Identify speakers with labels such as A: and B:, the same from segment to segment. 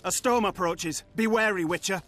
A: A storm approaches. Be wary, Witcher.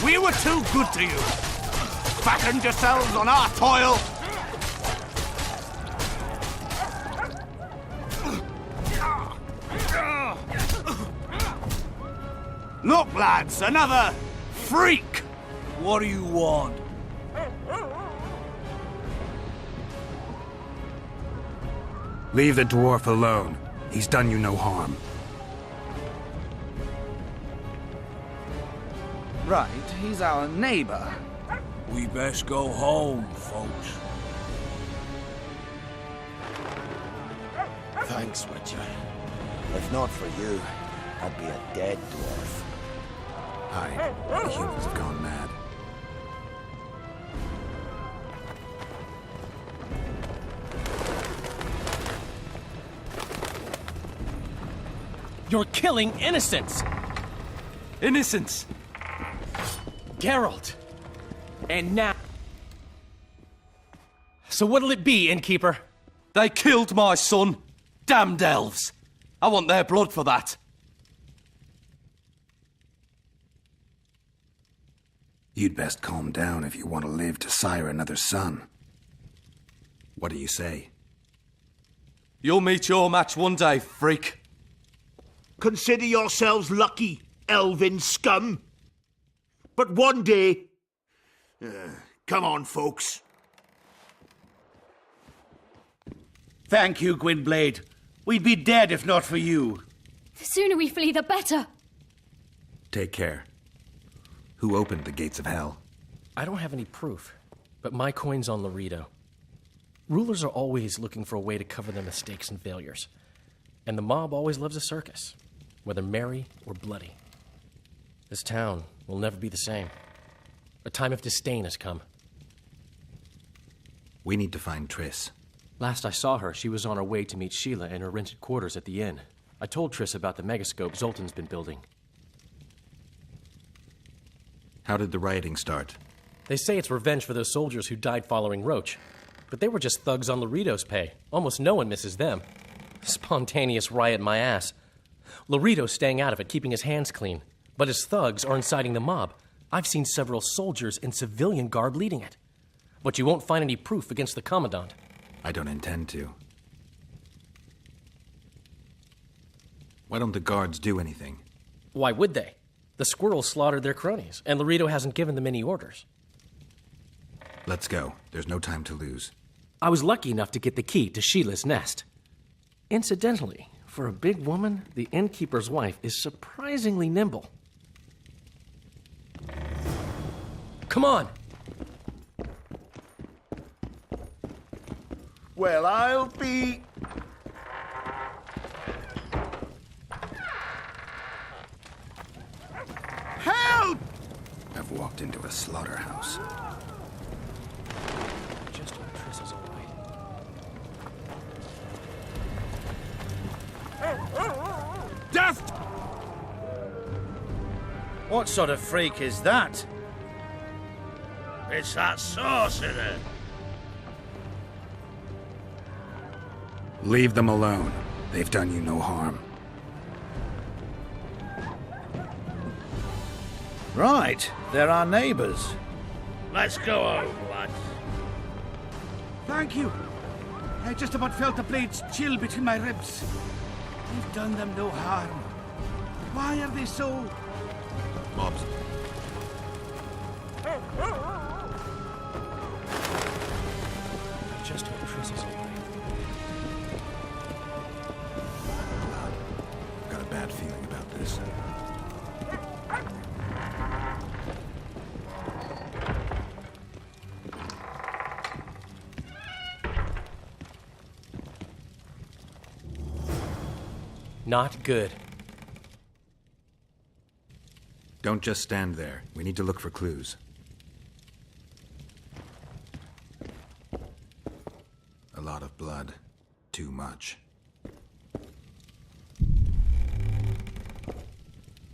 B: We were too good to you. Fattened yourselves on our toil. Look, lads, another freak.
C: What do you want?
D: Leave the dwarf alone. He's done you no harm.
E: Right, he's our neighbor.
C: We best go home, folks.
F: Thanks, Witcher. If not for you, I'd be a dead dwarf.
D: Aye, the humans have gone mad.
G: You're killing innocents!
A: Innocents!
G: Geralt! And now... So what'll it be, innkeeper?
A: They killed my son. Damned elves. I want their blood for that.
D: You'd best calm down if you want to live to sire another son. What do you say?
A: You'll meet your match one day, freak.
B: Consider yourselves lucky, elven scum. But one day... come on, folks.
C: Thank you, Gwynblade. We'd be dead if not for you.
H: The sooner we flee, the better.
D: Take care. Who opened the gates of hell?
G: I don't have any proof, but my coin's on Laredo. Rulers are always looking for a way to cover their mistakes and failures. And the mob always loves a circus, whether merry or bloody. This town will never be the same. A time of disdain has come.
D: We need to find Triss.
G: Last I saw her, she was on her way to meet Sheila in her rented quarters at the inn. I told Triss about the megascope Zoltan's been building.
D: How did the rioting start?
G: They say it's revenge for those soldiers who died following Roach. But they were just thugs on Laredo's pay. Almost no one misses them. Spontaneous riot my ass. Laredo's staying out of it, keeping his hands clean. But his thugs are inciting the mob. I've seen several soldiers in civilian garb leading it. But you won't find any proof against the Commandant.
D: I don't intend to. Why don't the guards do anything?
G: Why would they? The squirrels slaughtered their cronies, and Laredo hasn't given them any orders.
D: Let's go. There's no time to lose.
G: I was lucky enough to get the key to Sheila's nest. Incidentally, for a big woman, the innkeeper's wife is surprisingly nimble. Come on!
B: Well, I'll be... Help!
D: I've walked into a slaughterhouse.
B: fast!
C: What sort of freak is that?
B: It's that sorcerer.
D: Leave them alone. They've done you no harm.
C: Right, they're our neighbors.
B: Let's go home, lads.
C: Thank you. I just about felt the blades chill between my ribs. We've done them no harm. Why are they so...
D: Mobs.
G: Just hope Triss is alright.
D: Got a bad feeling about this.
G: Not good.
D: Don't just stand there. We need to look for clues. A lot of blood. Too much.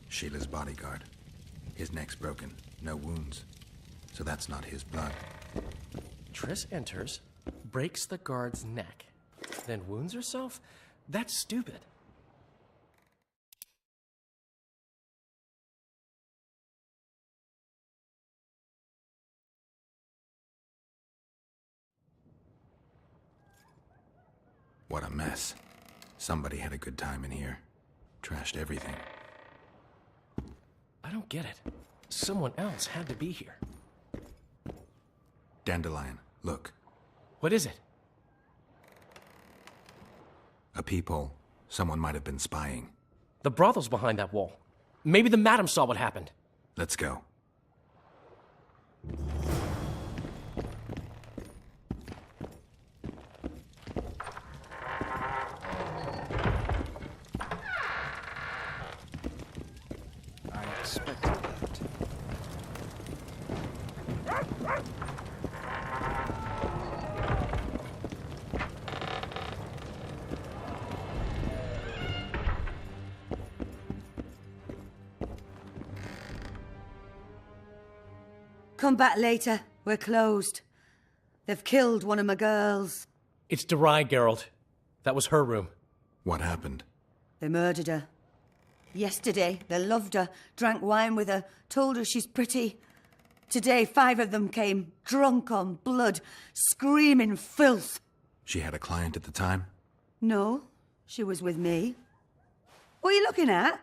D: Sheila's bodyguard. His neck's broken. No wounds. So that's not his blood.
G: Triss enters, breaks the guard's neck, then wounds herself? That's stupid.
D: What a mess. Somebody had a good time in here. Trashed everything.
G: I don't get it. Someone else had to be here.
D: Dandelion, look.
G: What is it?
D: A peephole. Someone might have been spying.
G: The brothel's behind that wall. Maybe the madam saw what happened.
D: Let's go.
E: I expected that.
I: Come back later. We're closed. They've killed one of my girls.
G: It's Derai, Geralt. That was her room.
D: What happened?
I: They murdered her. Yesterday, they loved her, drank wine with her, told her she's pretty. Today, 5 of them came, drunk on blood, screaming filth.
D: She had a client at the time?
I: No, she was with me. What are you looking at?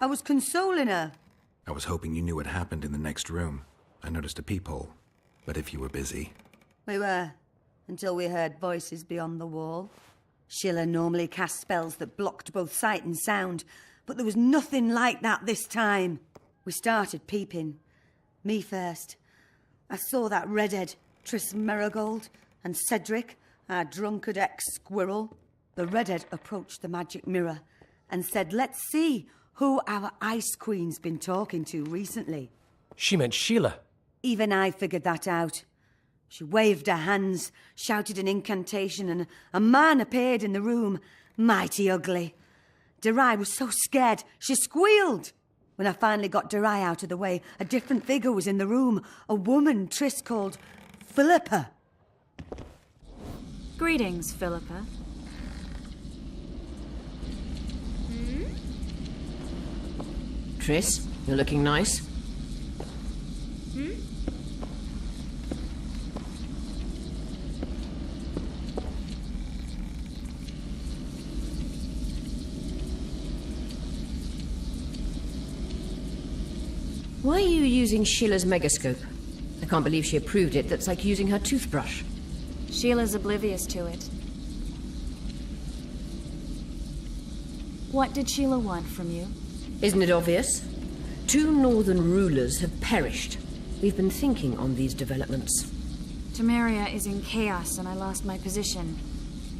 I: I was consoling her.
D: I was hoping you knew what happened in the next room. I noticed a peephole. But if you were busy...
I: We were, until we heard voices beyond the wall. Sheila normally cast spells that blocked both sight and sound, but there was nothing like that this time. We started peeping. Me first. I saw that redhead, Triss Merigold, and Cedric, our drunkard ex-squirrel. The redhead approached the magic mirror and said, let's see who our Ice Queen's been talking to recently.
G: She meant Sheila.
I: Even I figured that out. She waved her hands, shouted an incantation, and a man appeared in the room, mighty ugly. Derai was so scared, she squealed. When I finally got Derai out of the way, a different figure was in the room, a woman Triss called Philippa.
H: Greetings, Philippa.
J: Triss, you're looking nice. Why are you using Sheila's megascope? I can't believe she approved it. That's like using her toothbrush.
H: Sheila's oblivious to it. What did Sheila want from you?
J: Isn't it obvious? 2 northern rulers have perished. We've been thinking on these developments.
H: Temeria is in chaos and I lost my position.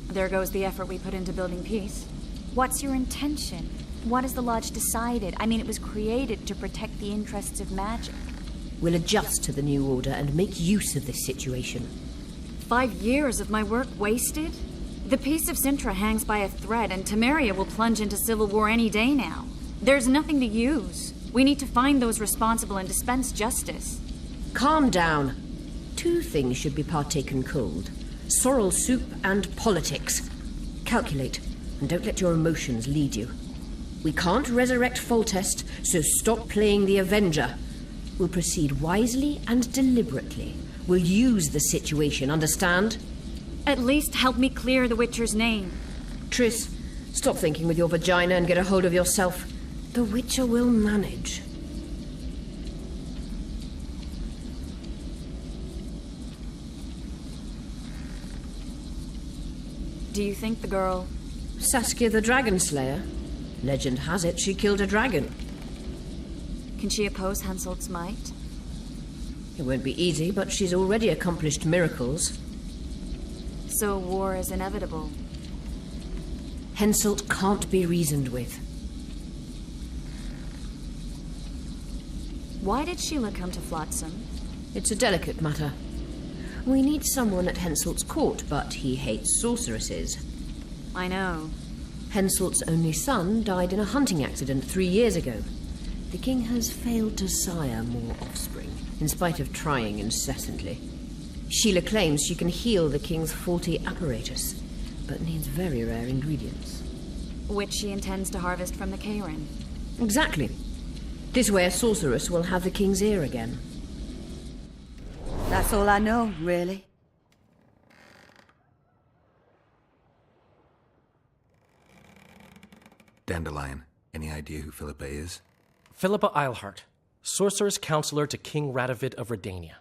H: There goes the effort we put into building peace. What's your intention? What has the Lodge decided? I mean, it was created to protect the interests of magic.
J: We'll adjust to the new order and make use of this situation.
H: 5 years of my work wasted? The peace of Sintra hangs by a thread, and Temeria will plunge into civil war any day now. There's nothing to use. We need to find those responsible and dispense justice.
J: Calm down. 2 things should be partaken cold. Sorrel soup and politics. Calculate, and don't let your emotions lead you. We can't resurrect Foltest, so stop playing the Avenger. We'll proceed wisely and deliberately. We'll use the situation, understand?
H: At least help me clear the Witcher's name.
J: Triss, stop thinking with your vagina and get a hold of yourself. The Witcher will manage.
H: Do you think the girl...
J: Saskia the Dragon Slayer? Legend has it she killed a dragon.
H: Can she oppose Henselt's might?
J: It won't be easy, but she's already accomplished miracles.
H: So war is inevitable.
J: Henselt can't be reasoned with.
H: Why did Sheila come to Flotsam?
J: It's a delicate matter. We need someone at Henselt's court, but he hates sorceresses.
H: I know.
J: Henselt's only son died in a hunting accident 3 years ago. The king has failed to sire more offspring, in spite of trying incessantly. Sheila claims she can heal the king's faulty apparatus, but needs very rare ingredients.
H: Which she intends to harvest from the Cairn.
J: Exactly. This way a sorceress will have the king's ear again.
I: That's all I know, really.
D: Dandelion, any idea who Philippa is?
G: Philippa Eilhart, sorceress counselor to King Radovid of Redania.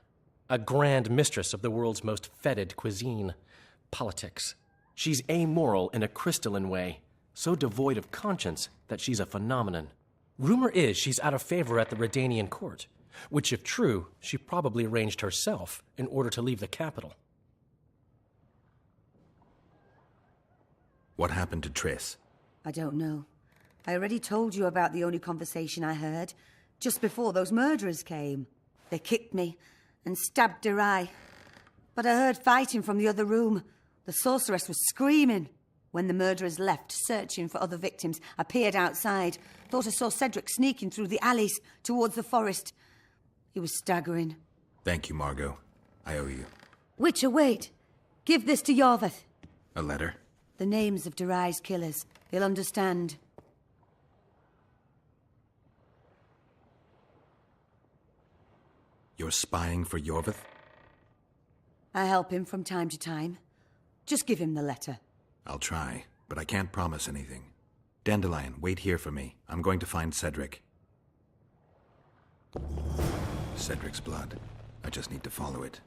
G: A grand mistress of the world's most fetid cuisine, politics. She's amoral in a crystalline way, so devoid of conscience that she's a phenomenon. Rumor is she's out of favor at the Redanian court, which, if true, she probably arranged herself in order to leave the capital.
D: What happened to Triss?
I: I don't know. I already told you about the only conversation I heard, just before those murderers came. They kicked me and stabbed her eye. But I heard fighting from the other room. The sorceress was screaming. When the murderers left, searching for other victims, I peered outside. Thought I saw Cedric sneaking through the alleys towards the forest. He was staggering.
D: Thank you, Margot. I owe you.
I: Witcher, wait. Give this to Iorveth.
D: A letter?
I: The names of Derai's killers. He'll understand.
D: You're spying for Iorveth?
I: I help him from time to time. Just give him the letter.
D: I'll try, but I can't promise anything. Dandelion, wait here for me. I'm going to find Cedric. Cedric's blood. I just need to follow it.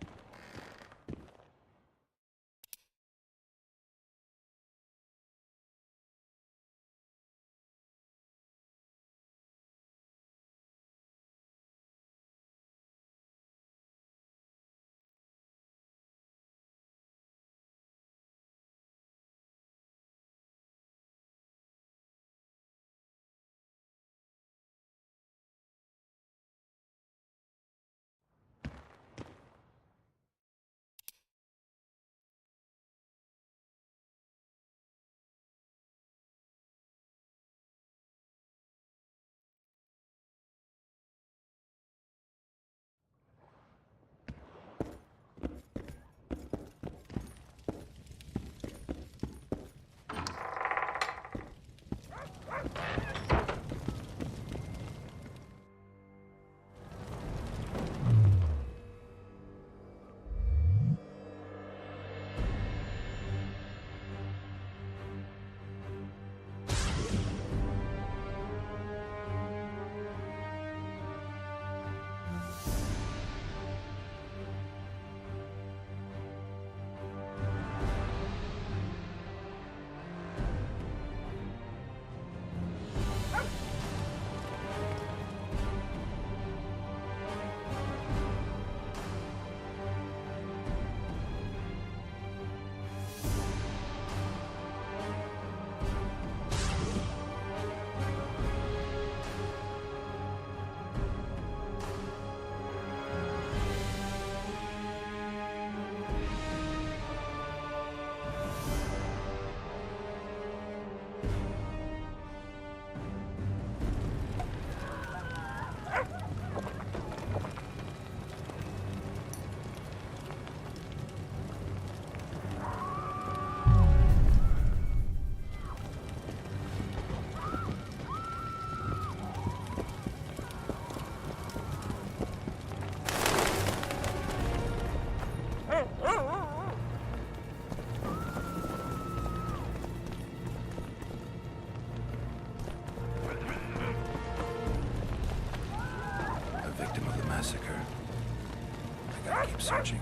D: keep searching.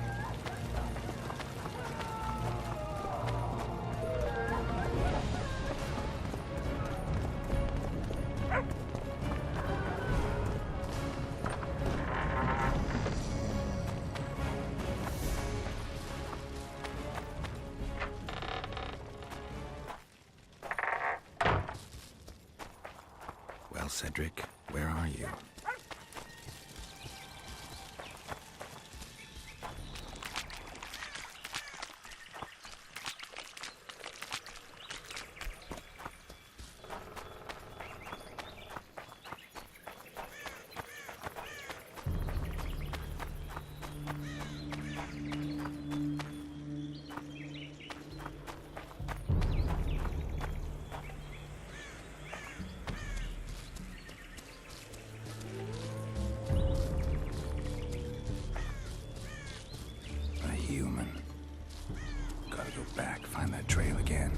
D: Well, Cedric, where are you? Find that trail again.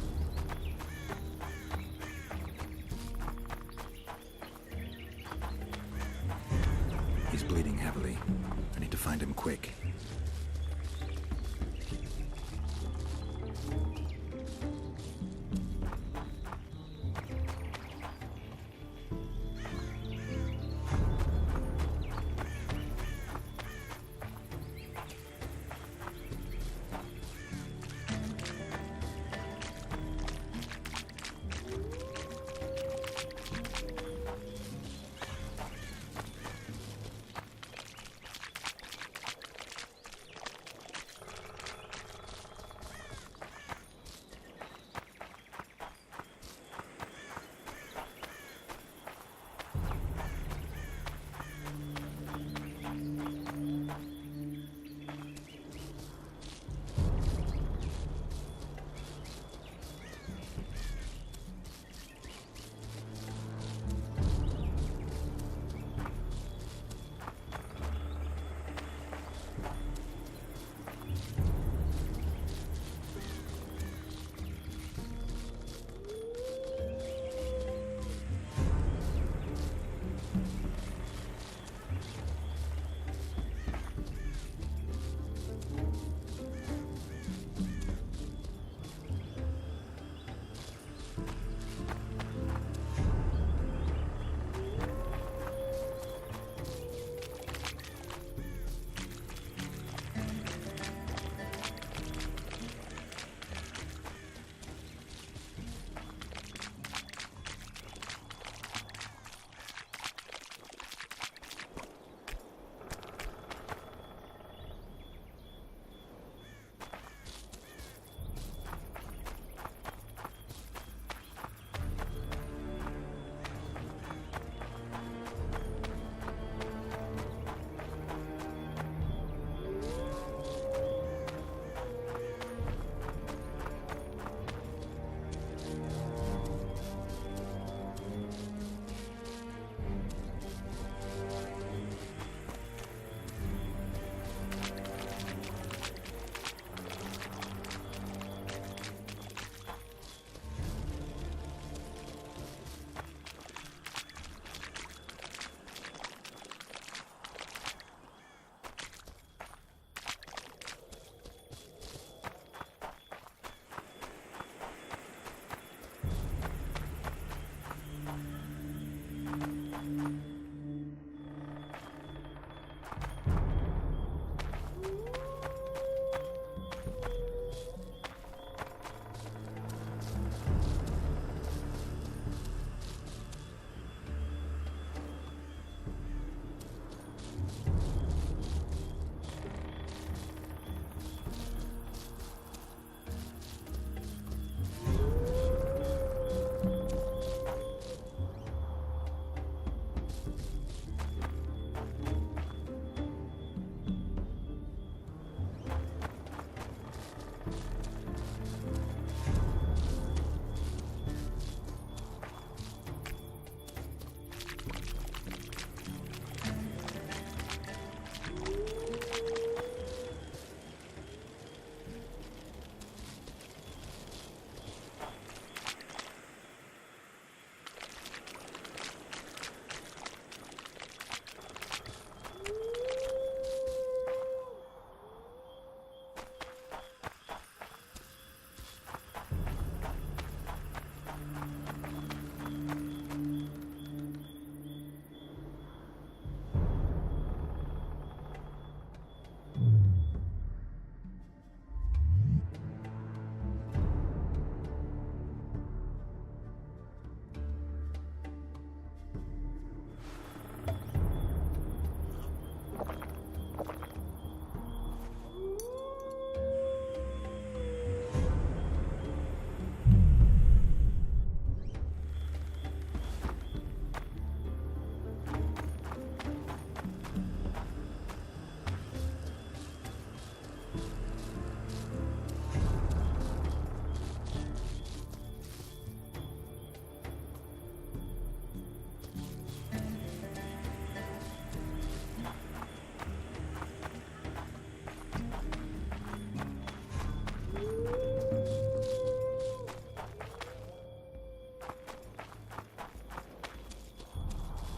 D: He's bleeding heavily. I need to find him quick.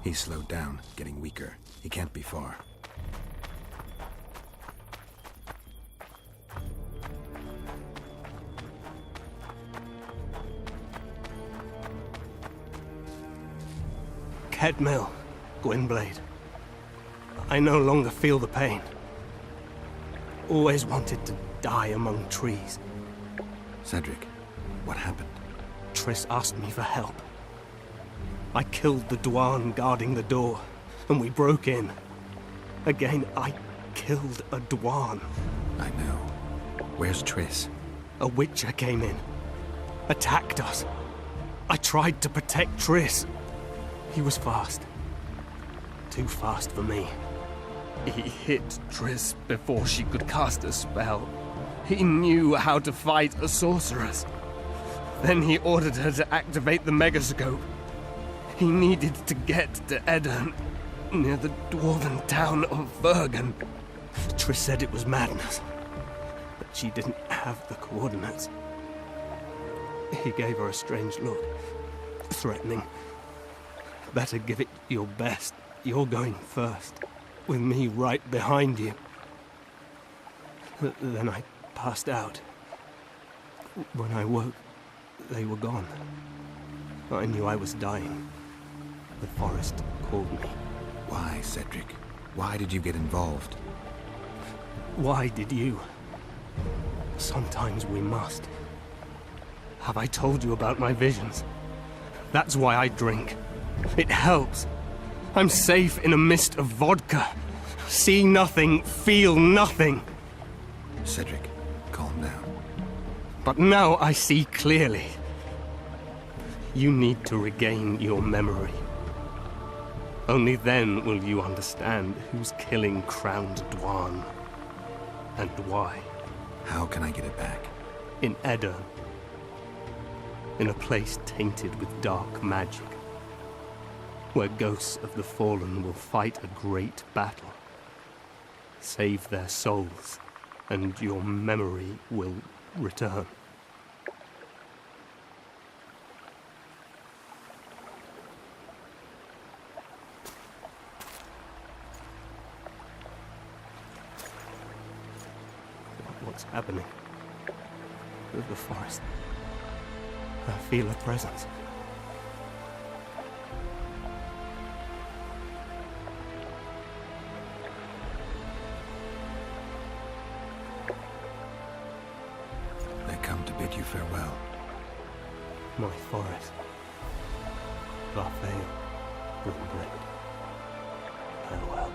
D: He's slowed down, getting weaker. He can't be far.
B: Kedmill, Gwynblade. I no longer feel the pain. Always wanted to die among trees.
D: Cedric, what happened?
B: Triss asked me for help. I killed the Dwan guarding the door, and we broke in. Again, I killed a Dwan.
D: I know. Where's Triss?
B: A Witcher came in, attacked us. I tried to protect Triss. He was fast. Too fast for me. He hit Triss before she could cast a spell. He knew how to fight a sorceress. Then he ordered her to activate the megascope. He needed to get to Edirn, near the dwarven town of Vergen. Triss said it was madness, but she didn't have the coordinates. He gave her a strange look, threatening. Better give it your best. You're going first, with me right behind you. Then I passed out. When I woke, they were gone. I knew I was dying. The forest called me.
D: Why, Cedric? Why did you get involved?
B: Why did you? Sometimes we must. Have I told you about my visions? That's why I drink. It helps. I'm safe in a mist of vodka. See nothing, feel nothing.
D: Cedric, calm down.
B: But now I see clearly. You need to regain your memory. Only then will you understand who's killing Crowned Dwan. And why.
D: How can I get it back?
B: In Edirn. In a place tainted with dark magic. Where ghosts of the fallen will fight a great battle. Save their souls, and your memory will return. What's happening? The forest. I feel a presence.
D: To bid you farewell.
B: My forest. Raphael, Gwynblade. Farewell.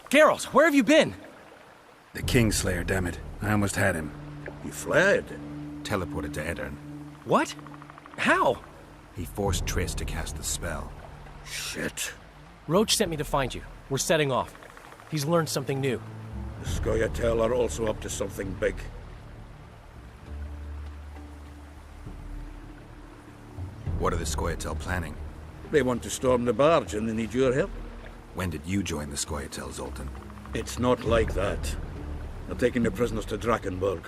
G: Geralt, where have you been?
D: The Kingslayer, damn it. I almost had him.
C: He fled.
D: Teleported to Edirn.
G: What? How?
D: He forced Triss to cast the spell.
C: Shit.
G: Roach sent me to find you. We're setting off. He's learned something new.
C: The Scoia'tael are also up to something big.
D: What are the Scoia'tael planning?
C: They want to storm the barge and they need your help.
D: When did you join the Scoia'tael, Zoltan?
C: It's not like that. They're taking the prisoners to Drakenburg.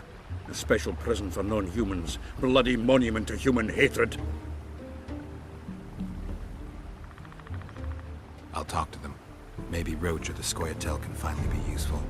C: A special prison for non-humans. Bloody monument to human hatred.
D: I'll talk to them. Maybe Roach or the Scoia'tael can finally be useful.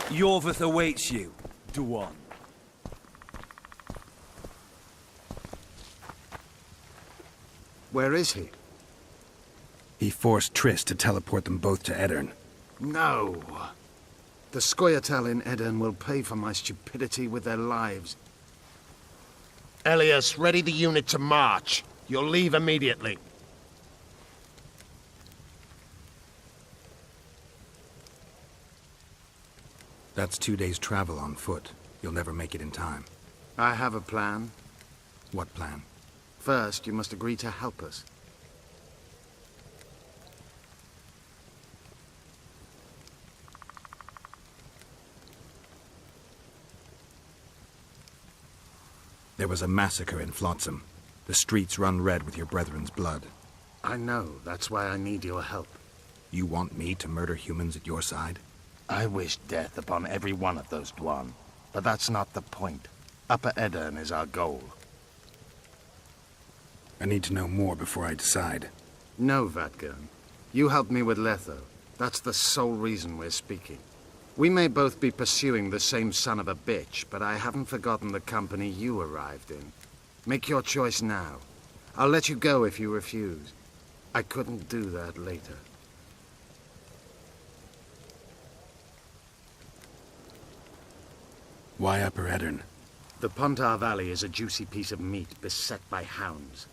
E: Iorveth awaits you. Duan.
F: Where is he?
D: He forced Triss to teleport them both to Edirn.
F: No. The Scoia'tael in Edirn will pay for my stupidity with their lives.
K: Elias, ready the unit to march. You'll leave immediately.
D: That's 2 days' travel on foot. You'll never make it in time.
F: I have a plan.
D: What plan?
F: First, you must agree to help us.
D: There was a massacre in Flotsam. The streets run red with your brethren's blood.
F: I know. That's why I need your help.
D: You want me to murder humans at your side?
K: I wish death upon every one of those Duan. But that's not the point. Upper Edirn is our goal.
D: I need to know more before I decide.
F: No, Vatgern. You helped me with Letho. That's the sole reason we're speaking. We may both be pursuing the same son of a bitch, but I haven't forgotten the company you arrived in. Make your choice now. I'll let you go if you refuse. I couldn't do that later.
D: Why Upper Edirn?
F: The Pontar Valley is a juicy piece of meat beset by hounds.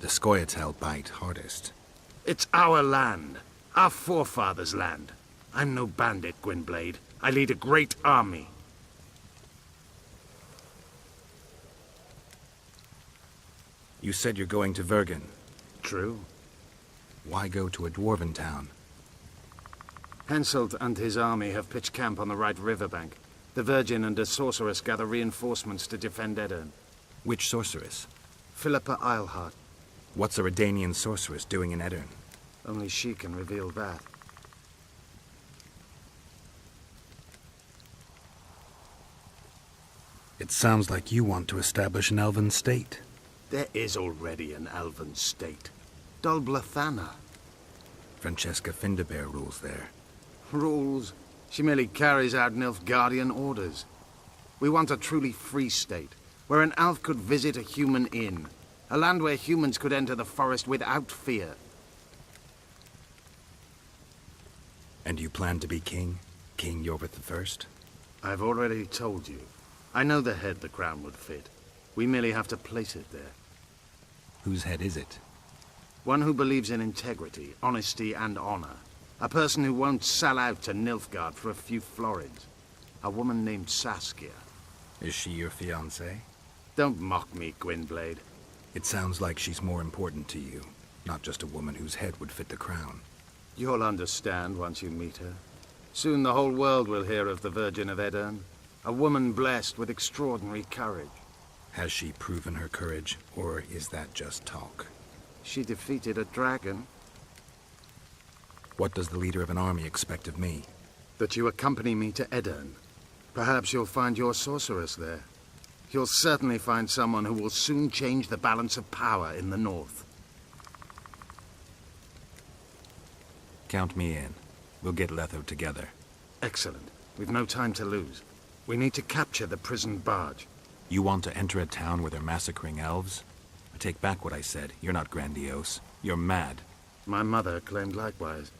D: The Scoia'tael bite hardest.
F: It's our land. Our forefathers' land. I'm no bandit, Gwynblade. I lead a great army.
D: You said you're going to Vergen.
F: True.
D: Why go to a dwarven town?
F: Henselt and his army have pitched camp on the right riverbank. The Virgin and a sorceress gather reinforcements to defend Edirn.
D: Which sorceress?
F: Philippa Eilhart.
D: What's a Redanian sorceress doing in Edirn?
F: Only she can reveal that.
D: It sounds like you want to establish an elven state.
F: There is already an elven state. Dol Blathanna.
D: Francesca Findabair rules there.
F: Rules? She merely carries out Nilfgaardian orders. We want a truly free state, where an elf could visit a human inn. A land where humans could enter the forest without fear.
D: And you plan to be king? King Iorveth I?
F: I've already told you. I know the head the crown would fit. We merely have to place it there.
D: Whose head is it?
F: One who believes in integrity, honesty, and honor. A person who won't sell out to Nilfgaard for a few florins. A woman named Saskia.
D: Is she your fiancée?
F: Don't mock me, Gwynblade.
D: It sounds like she's more important to you, not just a woman whose head would fit the crown.
F: You'll understand once you meet her. Soon the whole world will hear of the Virgin of Edirn. A woman blessed with extraordinary courage.
D: Has she proven her courage, or is that just talk?
F: She defeated a dragon.
D: What does the leader of an army expect of me?
F: That you accompany me to Edirn. Perhaps you'll find your sorceress there. You'll certainly find someone who will soon change the balance of power in the north.
D: Count me in. We'll get Letho together.
F: Excellent. We've no time to lose. We need to capture the prison barge.
D: You want to enter a town where they're massacring elves? I take back what I said. You're not grandiose. You're mad.
F: My mother claimed likewise.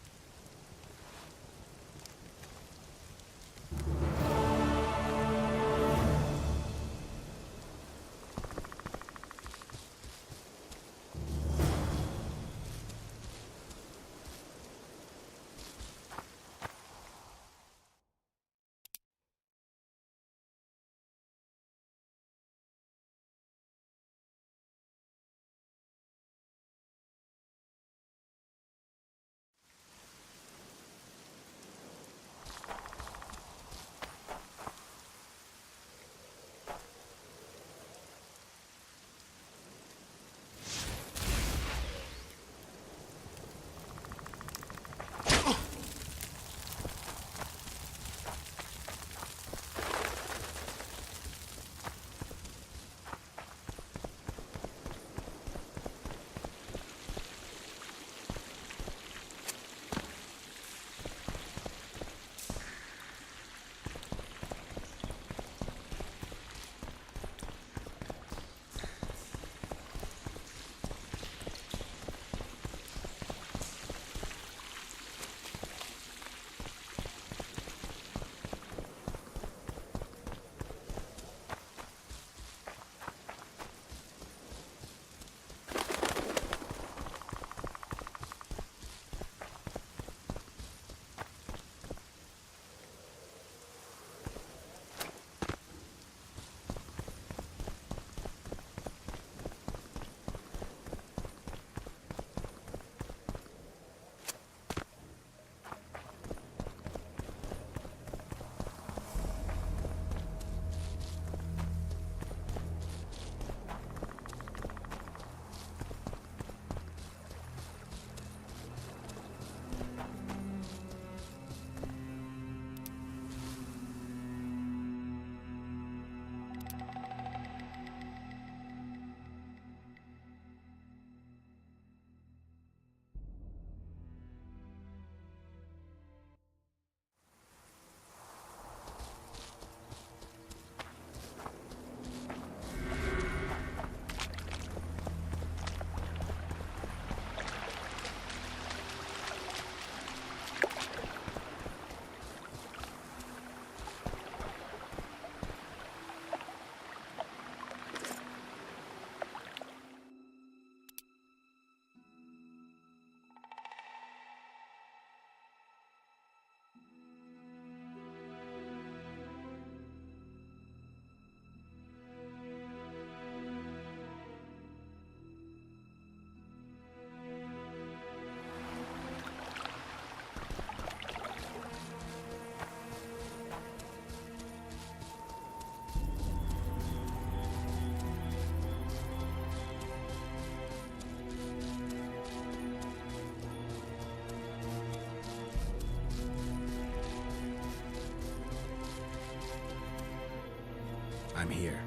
D: I'm here.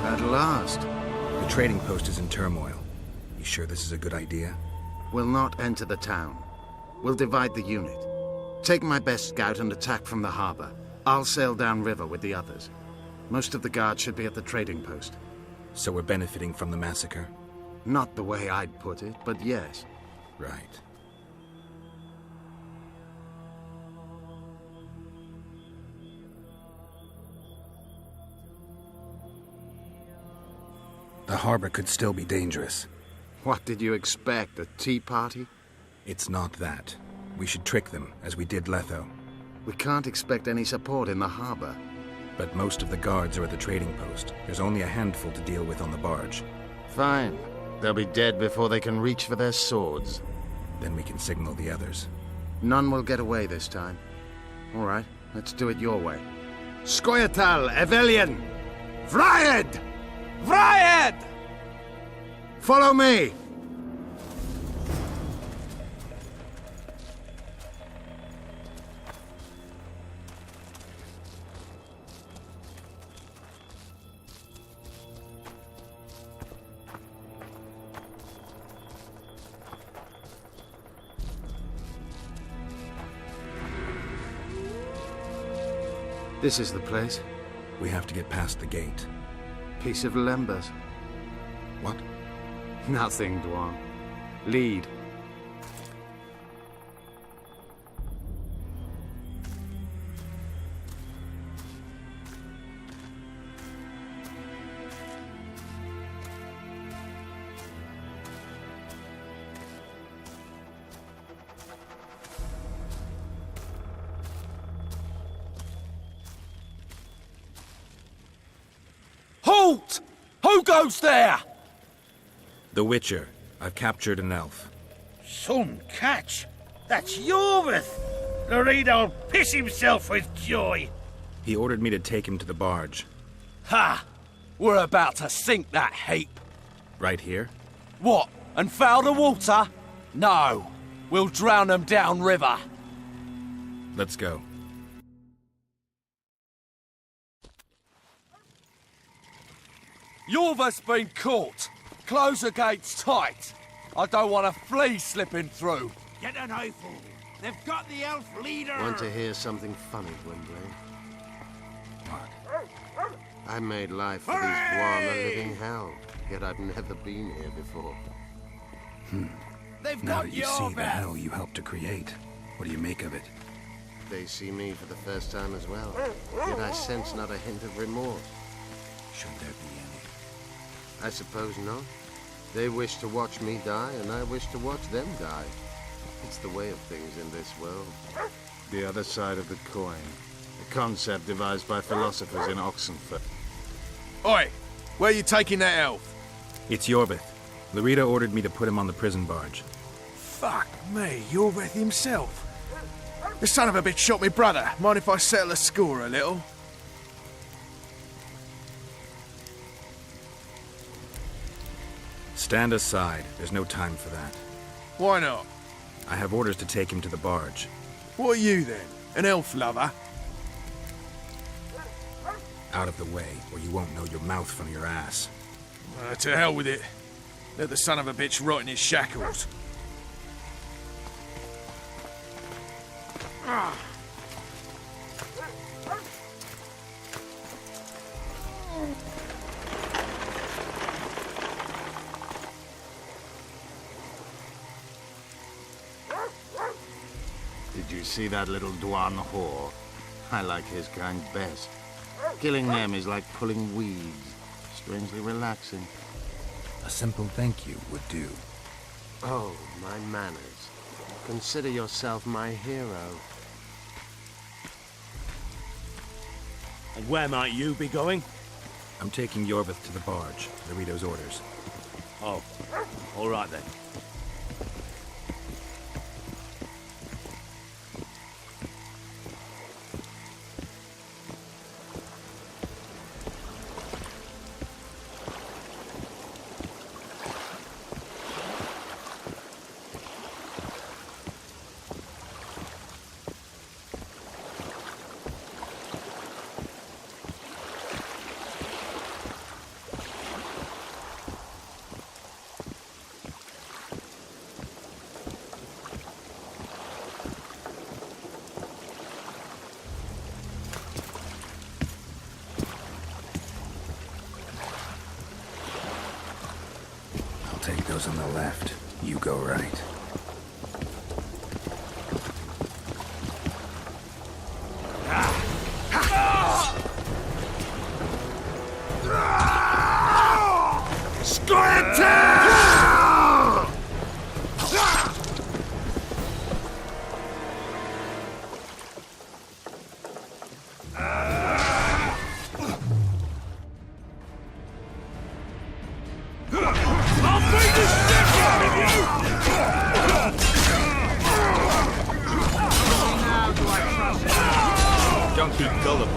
F: At last.
D: The trading post is in turmoil. You sure this is a good idea?
F: We'll not enter the town. We'll divide the unit. Take my best scout and attack from the harbor. I'll sail downriver with the others. Most of the guards should be at the trading post.
D: So we're benefiting from the massacre?
F: Not the way I'd put it, but yes.
D: Right. The harbor could still be dangerous.
F: What did you expect, a tea party?
D: It's not that. We should trick them, as we did Letho.
F: We can't expect any support in the harbor.
D: But most of the guards are at the trading post. There's only a handful to deal with on the barge.
F: Fine. They'll be dead before they can reach for their swords.
D: Then we can signal the others.
F: None will get away this time. All right, let's do it your way. Scoia'tael, Evelian! Vriad!
A: Vriad!
F: Follow me! This is the place.
D: We have to get past the gate.
F: Piece of Lembas.
D: What?
F: Nothing, Dwan. Lead.
A: Halt! Who goes there?
D: The Witcher. I've captured an elf.
C: Some catch. That's Iorveth. Loredo'll piss himself with joy.
D: He ordered me to take him to the barge.
A: Ha! We're about to sink that heap.
D: Right here?
A: What, and foul the water? No. We'll drown them downriver.
D: Let's go.
A: Iorveth's been caught. Close the gates tight. I don't want a flea slipping through.
C: Get an eyeful. They've got the elf leader.
F: Want to hear something funny, Gwynplaine?
D: What?
F: I made life for these Dwan a living hell, yet I've never been here before.
C: They've
D: Now
C: got
D: that you see the
C: Iorveth.
D: hell you helped to create, what do you make of it?
F: They see me for the first time as well, yet I sense not a hint of remorse.
D: Should there be any?
F: I suppose not. They wish to watch me die, and I wish to watch them die. It's the way of things in this world. The other side of the coin. A concept devised by philosophers in Oxenford.
E: Oi! Where are you taking that elf?
D: It's Iorveth. Larita ordered me to put him on the prison barge.
E: Fuck me, Iorveth himself. The son of a bitch shot me brother. Mind if I settle the score a little?
D: Stand aside. There's no time for that.
E: Why not?
D: I have orders to take him to the barge.
E: What are you then? An elf lover?
D: Out of the way, or you won't know your mouth from your ass.
E: To hell with it. Let the son of a bitch rot in his shackles.
F: Did you see that little Dwan whore? I like his kind best. Killing them is like pulling weeds. Strangely relaxing.
D: A simple thank you would do.
F: Oh, my manners. Consider yourself my hero.
C: And where might you be going?
D: I'm taking Iorveth to the barge. Larito's orders.
C: Oh, all right then.
D: goes on the left. You go right.
E: Scoia'tael!
B: Don't be gullible.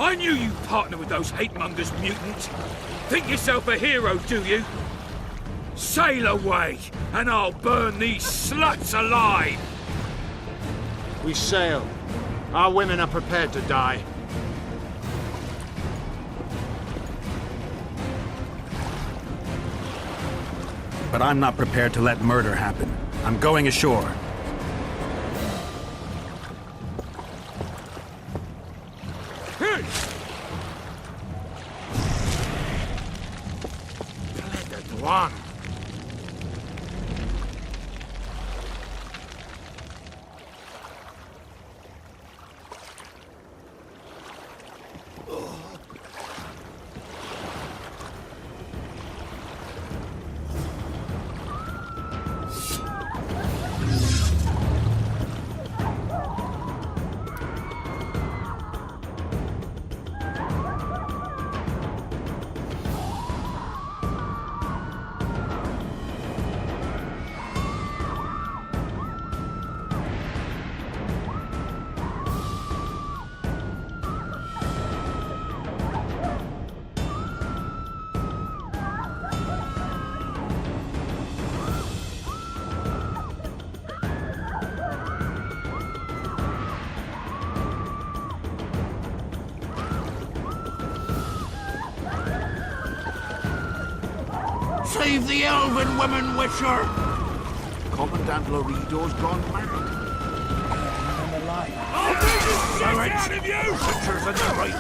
C: I knew you'd partner with those hate-mongers, mutant. Think yourself a hero, do you? Sail away, and I'll burn these sluts alive!
F: We sail. Our women are prepared to die.
D: But I'm not prepared to let murder happen. I'm going ashore.
F: One.
E: Save the elven women, Witcher! Commandant Laredo's gone mad. I'm alive.
C: I'll beat the shit out of you!
E: Witcher's in the right.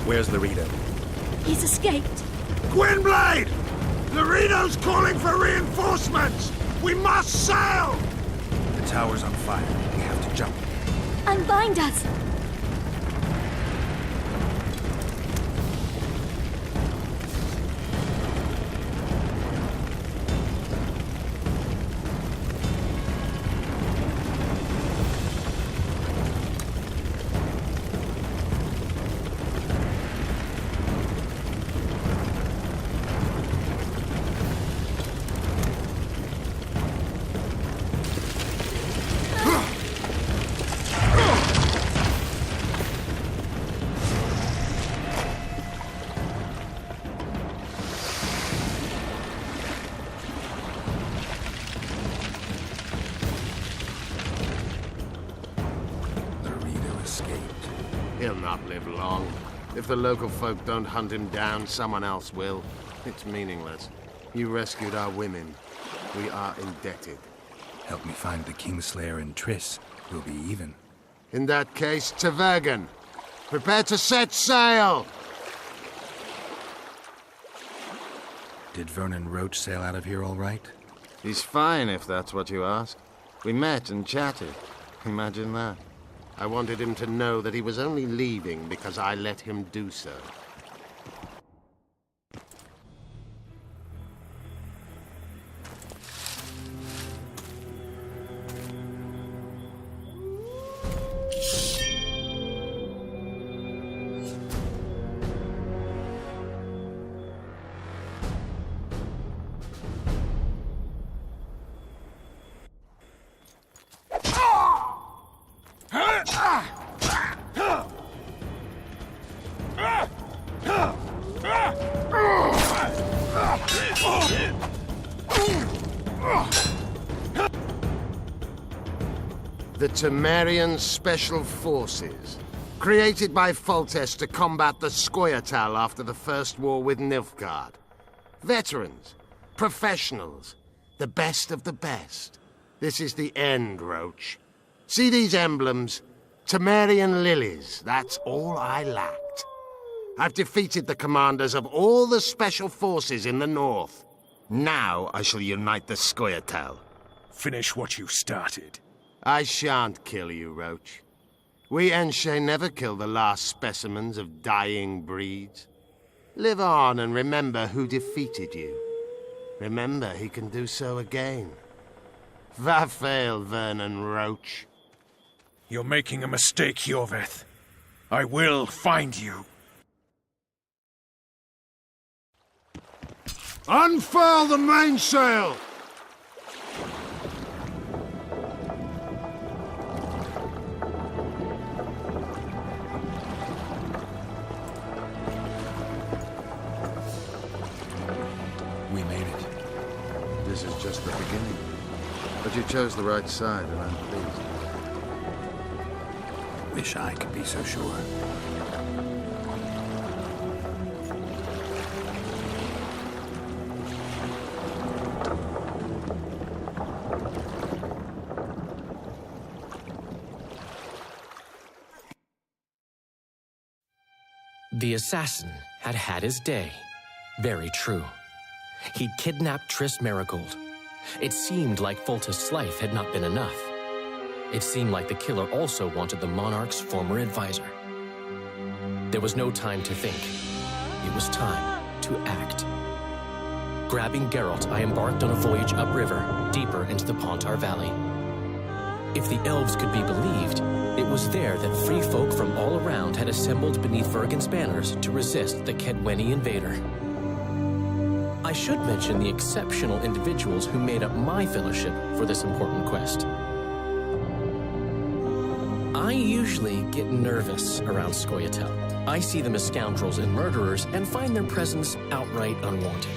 D: Where's Laredo?
H: He's escaped.
E: Gwynblade! Laredo's calling for reinforcements! We must sail!
D: The tower's on fire. We have to jump.
H: Unbind us!
F: He'll not live long. If the local folk don't hunt him down, someone else will. It's meaningless. You rescued our women. We are indebted.
D: Help me find the Kingslayer and Triss. We'll be even.
F: In that case, to Vergen. Prepare to set sail!
D: Did Vernon Roach sail out of here all right?
F: He's fine, if that's what you ask. We met and chatted. Imagine that. I wanted him to know that he was only leaving because I let him do so. The Temerian Special Forces, created by Foltest to combat the Scoia'tael after the First War with Nilfgaard. Veterans, professionals, the best of the best. This is the end, Roach. See these emblems? Temerian lilies, that's all I lacked. I've defeated the commanders of all the Special Forces in the north. Now I shall unite the Scoia'tael.
E: Finish what you started.
F: I shan't kill you, Roach. We Enshe never kill the last specimens of dying breeds. Live on and remember who defeated you. Remember he can do so again. Vafail, Vernon Roach.
E: You're making a mistake, Iorveth. I will find you.
F: Unfurl the mainsail!
D: We made it.
F: This is just the beginning. But you chose the right side, and I'm pleased.
D: Wish I could be so sure.
G: The assassin had had his day. Very true. He'd kidnapped Triss Marigold. It seemed like Foltest's life had not been enough. It seemed like the killer also wanted the monarch's former advisor. There was no time to think. It was time to act. Grabbing Geralt, I embarked on a voyage upriver, deeper into the Pontar Valley. If the elves could be believed, it was there that free folk from all around had assembled beneath Vergen's banners to resist the Kedweni invader. I should mention the exceptional individuals who made up my fellowship for this important quest. I usually get nervous around Scoia'tael. I see them as scoundrels and murderers and find their presence outright unwanted.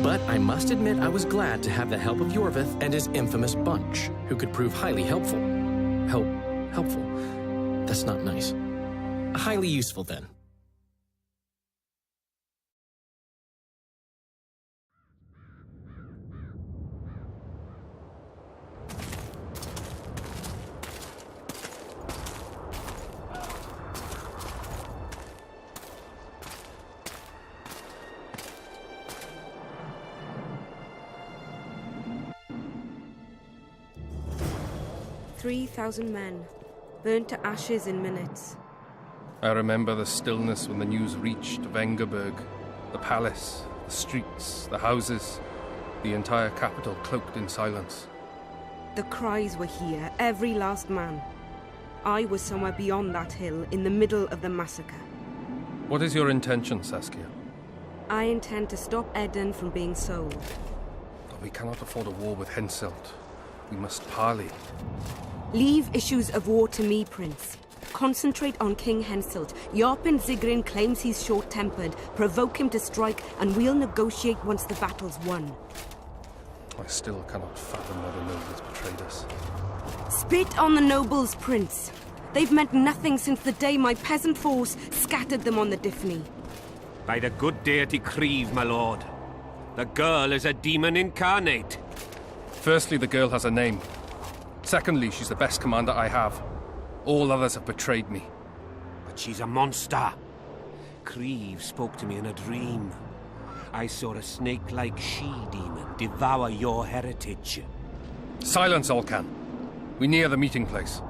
G: But I must admit I was glad to have the help of Iorveth and his infamous bunch, who could prove highly helpful. Helpful. That's not nice. Highly useful, then.
L: "3,000 men, burnt to ashes in minutes."
M: I remember the stillness when the news reached Vengerberg, the palace, the streets, the houses, the entire capital cloaked in silence.
L: The cries were here, every last man. I was somewhere beyond that hill, in the middle of the massacre.
M: What is your intention, Saskia?
L: I intend to stop Eden from being sold.
M: But we cannot afford a war with Henselt. We must parley.
L: Leave issues of war to me, Prince. Concentrate on King Henselt. Yarpen Zigrin claims he's short-tempered. Provoke him to strike, and we'll negotiate once the battle's won.
M: I still cannot fathom why the nobles betrayed us.
L: Spit on the nobles, Prince. They've meant nothing since the day my peasant force scattered them on the Diffney.
N: By the good deity Creve, my lord. The girl is a demon incarnate.
M: Firstly, the girl has a name. Secondly, she's the best commander I have. All others have betrayed me.
N: But she's a monster. Creve spoke to me in a dream. I saw a snake-like she-demon devour your heritage.
M: Silence, Olcan. We near the meeting place.